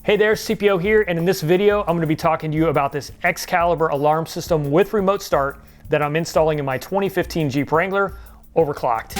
Hey there, CPO here, and in this video, I'm gonna be talking to you about this Excalibur alarm system with remote start that I'm installing in my 2015 Jeep Wrangler, overclocked.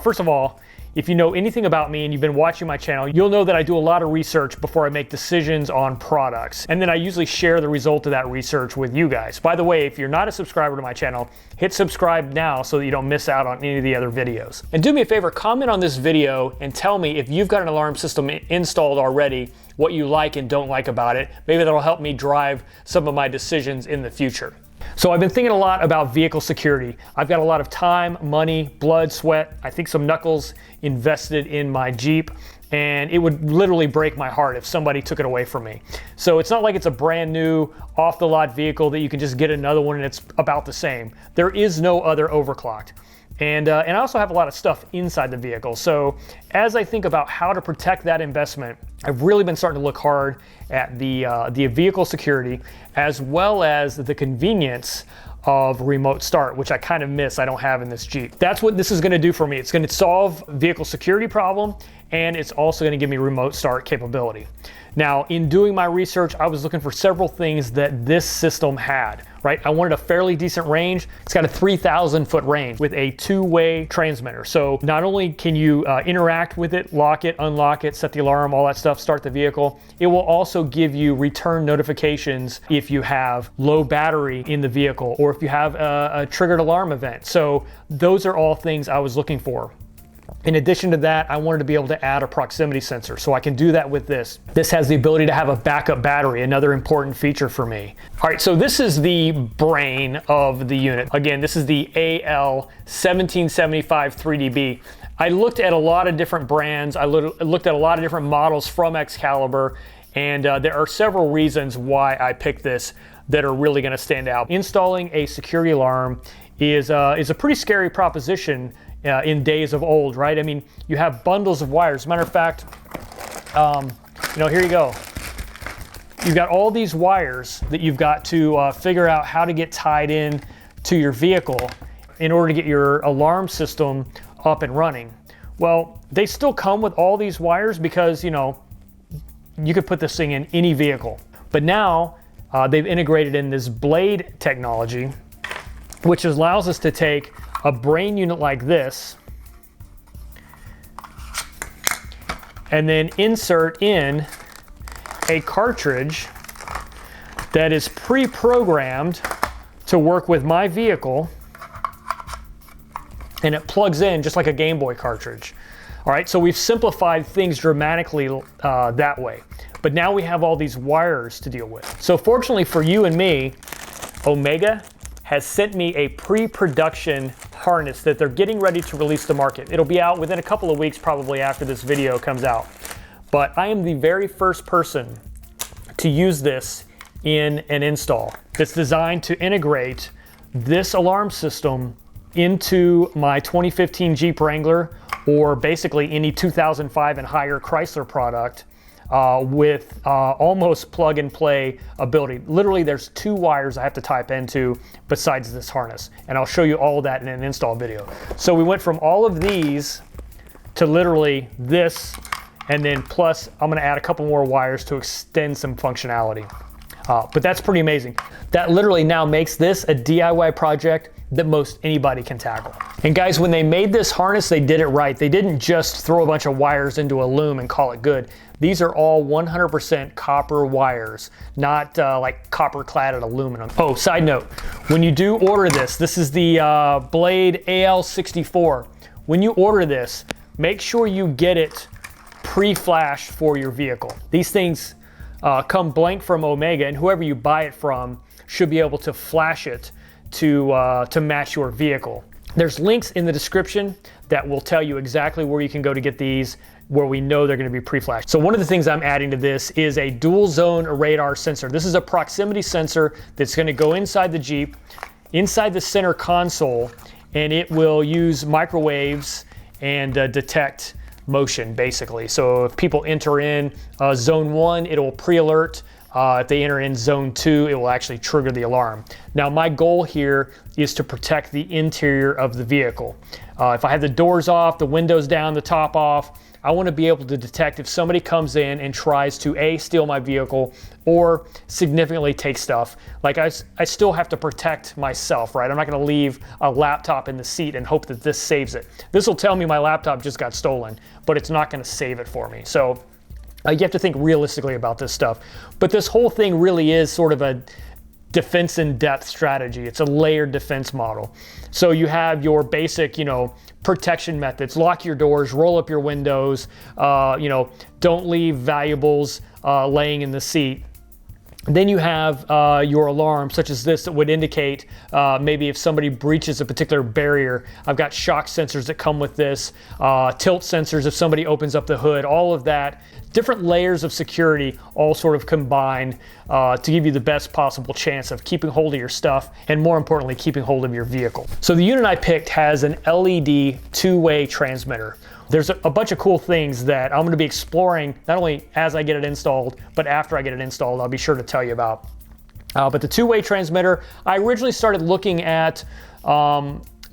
First of all, if you know anything about me and you've been watching my channel, you'll know that I do a lot of research before I make decisions on products. And then I usually share the result of that research with you guys. By the way, if you're not a subscriber to my channel, hit subscribe now so that you don't miss out on any of the other videos. And do me a favor, comment on this video and tell me if you've got an alarm system installed already, what you like and don't like about it. Maybe that'll help me drive some of my decisions in the future. So I've been thinking a lot about vehicle security. I've got a lot of time, money, blood, sweat, I think some knuckles invested in my Jeep, and it would literally break my heart if somebody took it away from me. So it's not like it's a brand new off the lot vehicle that you can just get another one and it's about the same. There is no other overclocked. And I also have a lot of stuff inside the vehicle. So as I think about how to protect that investment, I've really been starting to look hard at the vehicle security as well as the convenience of remote start, which I kind of miss, I don't have in this Jeep. That's what this is gonna do for me. It's gonna solve vehicle security problem, and it's also gonna give me remote start capability. Now, in doing my research, I was looking for several things that this system had, right? I wanted a fairly decent range. It's got a 3,000 foot range with a two-way transmitter. So not only can you interact with it, lock it, unlock it, set the alarm, all that stuff, start the vehicle, it will also give you return notifications if you have low battery in the vehicle or if you have a triggered alarm event. So those are all things I was looking for. In addition to that, I wanted to be able to add a proximity sensor, so I can do that with this. This has the ability to have a backup battery, another important feature for me. All right, so this is the brain of the unit. Again, this is the AL-1775-3DB. I looked at a lot of different brands. I looked at a lot of different models from Excalibur, and there are several reasons why I picked this that are really gonna stand out. Installing a security alarm is a pretty scary proposition in days of old, right? I mean, you have bundles of wires. Matter of fact, here you go. You've got all these wires that you've got to figure out how to get tied in to your vehicle in order to get your alarm system up and running. Well, they still come with all these wires because, you could put this thing in any vehicle. But now they've integrated in this blade technology, which allows us to take a brain unit like this and then insert in a cartridge that is pre-programmed to work with my vehicle, and it plugs in just like a Game Boy cartridge. All right, so we've simplified things dramatically that way, but now we have all these wires to deal with. So fortunately for you and me, Omega has sent me a pre-production harness that they're getting ready to release to market. It'll be out within a couple of weeks, probably after this video comes out. But I am the very first person to use this in an install. It's designed to integrate this alarm system into my 2015 Jeep Wrangler, or basically any 2005 and higher Chrysler product, with almost plug and play ability. Literally there's two wires I have to type into besides this harness, and I'll show you all of that in an install video. So we went from all of these to literally this, and then plus I'm gonna add a couple more wires to extend some functionality. But that's pretty amazing. That literally now makes this a DIY project that most anybody can tackle. And guys, when they made this harness, they did it right. They didn't just throw a bunch of wires into a loom and call it good. These are all 100% copper wires, not like copper cladded aluminum. Oh, side note, when you do order this is the Blade AL-64. When you order this, make sure you get it pre-flashed for your vehicle. These things come blank from Omega, and whoever you buy it from should be able to flash it to match your vehicle. There's links in the description that will tell you exactly where you can go to get these, where we know they're going to be pre-flashed. So one of the things I'm adding to this is a dual zone radar sensor. This is a proximity sensor that's going to go inside the Jeep, inside the center console, and it will use microwaves and detect motion, basically. So if people enter in zone 1, it'll pre-alert If they enter in zone 2, it will actually trigger the alarm. Now my goal here is to protect the interior of the vehicle. If I have the doors off, the windows down, the top off, I want to be able to detect if somebody comes in and tries to A, steal my vehicle, or significantly take stuff. Like I still have to protect myself, right? I'm not going to leave a laptop in the seat and hope that this saves it. This will tell me my laptop just got stolen, but it's not going to save it for me. So you have to think realistically about this stuff. But this whole thing really is sort of a defense in depth strategy. It's a layered defense model. So you have your basic, protection methods: lock your doors, roll up your windows, don't leave valuables laying in the seat. Then you have your alarm, such as this, that would indicate maybe if somebody breaches a particular barrier. I've got shock sensors that come with this, tilt sensors if somebody opens up the hood, all of that. Different layers of security all sort of combine to give you the best possible chance of keeping hold of your stuff, and more importantly, keeping hold of your vehicle. So the unit I picked has an LED two-way transmitter. There's a bunch of cool things that I'm going to be exploring, not only as I get it installed, but after I get it installed, I'll be sure to tell you about. But the two-way transmitter, I originally started looking at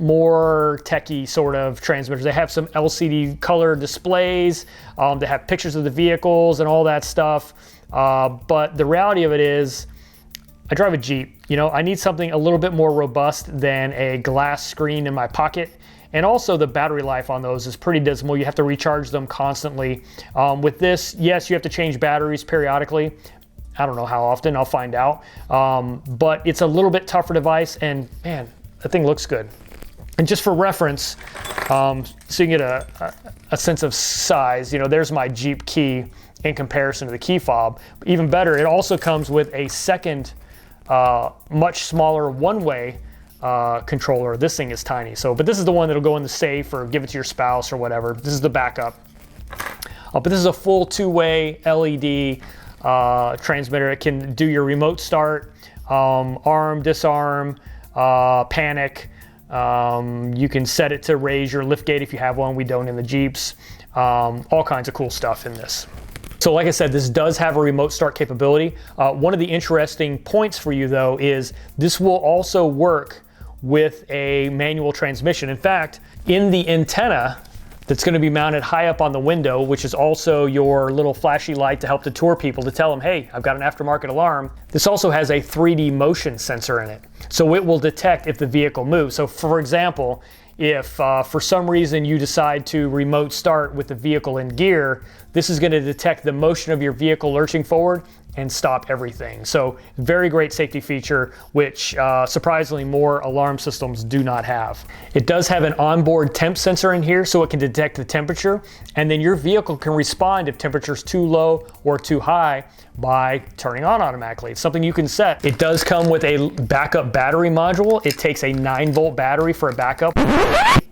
more techie sort of transmitters. They have some LCD color displays, they have pictures of the vehicles and all that stuff. But the reality of it is, I drive a Jeep. I need something a little bit more robust than a glass screen in my pocket. And also the battery life on those is pretty dismal. You have to recharge them constantly. With this, yes, you have to change batteries periodically. I don't know how often, I'll find out. But it's a little bit tougher device, and man, that thing looks good. And just for reference, so you can get a sense of size, there's my Jeep key in comparison to the key fob. Even better, it also comes with a second, much smaller one-way controller. This thing is tiny. But this is the one that'll go in the safe or give it to your spouse or whatever. This is the backup. But this is a full two-way LED transmitter. It can do your remote start, arm, disarm, panic. You can set it to raise your lift gate if you have one. We don't in the Jeeps. All kinds of cool stuff in this. So like I said, this does have a remote start capability. One of the interesting points for you though is this will also work with a manual transmission. In fact, in the antenna that's going to be mounted high up on the window, which is also your little flashy light to help deter people, to tell them, hey, I've got an aftermarket alarm. This also has a 3D motion sensor in it. So it will detect if the vehicle moves. So for example, if for some reason you decide to remote start with the vehicle in gear, this is going to detect the motion of your vehicle lurching forward and stop everything. So very great safety feature, which surprisingly more alarm systems do not have. It does have an onboard temp sensor in here, so it can detect the temperature, and then your vehicle can respond if temperature's too low or too high by turning on automatically. It's something you can set. It does come with a backup battery module. It takes a 9-volt battery for a backup.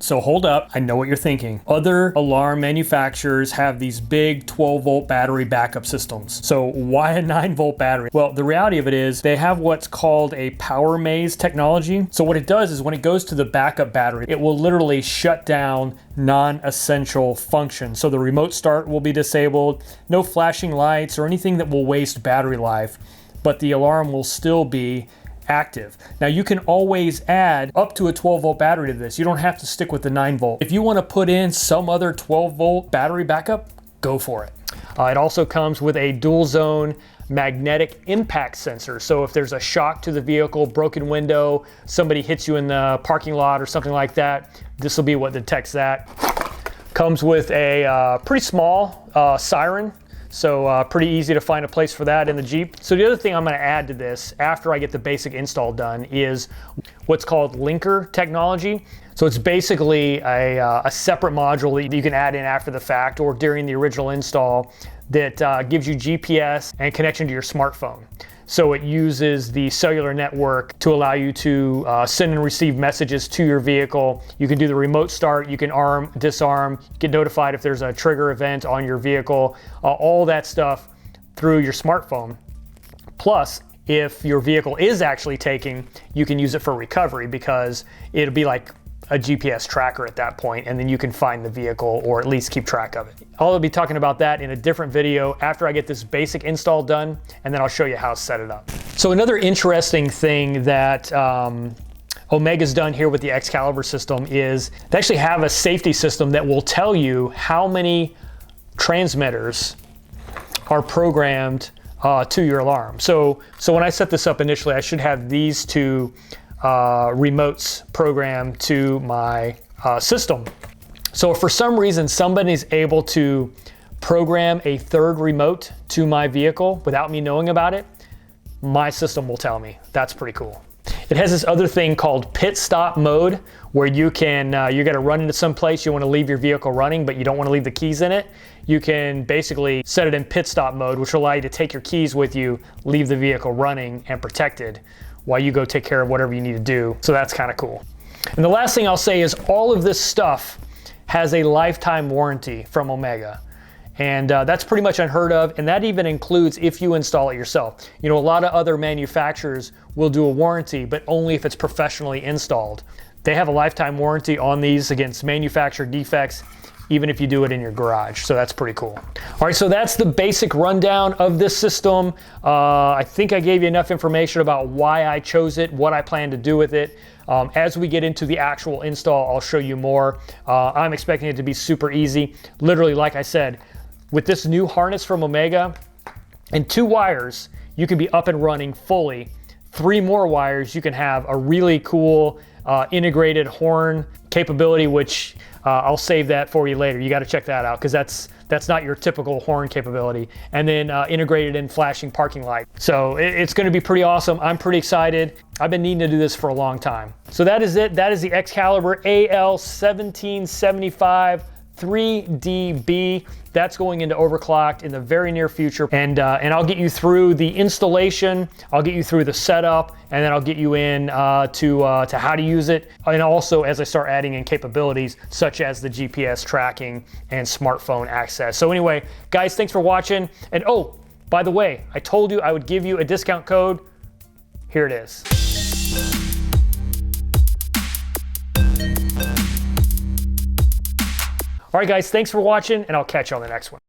So hold up, I know what you're thinking. Other alarm manufacturers have these big 12-volt battery backup systems. So why a 9-volt battery? Well, the reality of it is they have what's called a power maze technology. So what it does is when it goes to the backup battery, it will literally shut down non-essential functions. So the remote start will be disabled, no flashing lights or anything that will waste battery life, but the alarm will still be active. Now you can always add up to a 12-volt battery to this. You don't have to stick with the 9-volt. If you want to put in some other 12-volt battery backup, go for it. It also comes with a dual zone magnetic impact sensor. So if there's a shock to the vehicle, broken window, somebody hits you in the parking lot or something like that, this will be what detects that. Comes with a pretty small siren. So pretty easy to find a place for that in the Jeep. So the other thing I'm going to add to this after I get the basic install done is what's called linker technology. So it's basically a separate module that you can add in after the fact or during the original install that gives you GPS and connection to your smartphone. So it uses the cellular network to allow you to send and receive messages to your vehicle. You can do the remote start, you can arm, disarm, get notified if there's a trigger event on your vehicle, all that stuff through your smartphone. Plus, if your vehicle is actually taking, you can use it for recovery because it'll be like a GPS tracker at that point, and then you can find the vehicle or at least keep track of it. I'll be talking about that in a different video after I get this basic install done, and then I'll show you how to set it up. So another interesting thing that Omega's done here with the Excalibur system is they actually have a safety system that will tell you how many transmitters are programmed to your alarm. So when I set this up initially, I should have these two remotes programmed to my system. So if for some reason somebody's able to program a third remote to my vehicle without me knowing about it, my system will tell me. That's pretty cool. It has this other thing called pit stop mode, where you can, you're gonna run into some place, you wanna leave your vehicle running, but you don't wanna leave the keys in it. You can basically set it in pit stop mode, which will allow you to take your keys with you, leave the vehicle running and protected while you go take care of whatever you need to do. So that's kind of cool. And the last thing I'll say is all of this stuff has a lifetime warranty from Omega. And that's pretty much unheard of, and that even includes if you install it yourself. You know, a lot of other manufacturers will do a warranty, but only if it's professionally installed. They have a lifetime warranty on these against manufacturer defects, even if you do it in your garage. So that's pretty cool. All right, so that's the basic rundown of this system. I think I gave you enough information about why I chose it, what I plan to do with it. As we get into the actual install, I'll show you more. I'm expecting it to be super easy. Literally, like I said, with this new harness from Omega and 2 wires, you can be up and running fully. 3 more wires, you can have a really cool integrated horn capability, which I'll save that for you later. You got to check that out because that's not your typical horn capability. And then integrated in flashing parking light. So it's going to be pretty awesome. I'm pretty excited. I've been needing to do this for a long time. So that is it. That is the Excalibur AL-1775-3DB. That's going into overclocked in the very near future. And I'll get you through the installation, I'll get you through the setup, and then I'll get you in to how to use it. And also as I start adding in capabilities such as the GPS tracking and smartphone access. So anyway, guys, thanks for watching. And oh, by the way, I told you I would give you a discount code. Here it is. All right, guys, thanks for watching, and I'll catch you on the next one.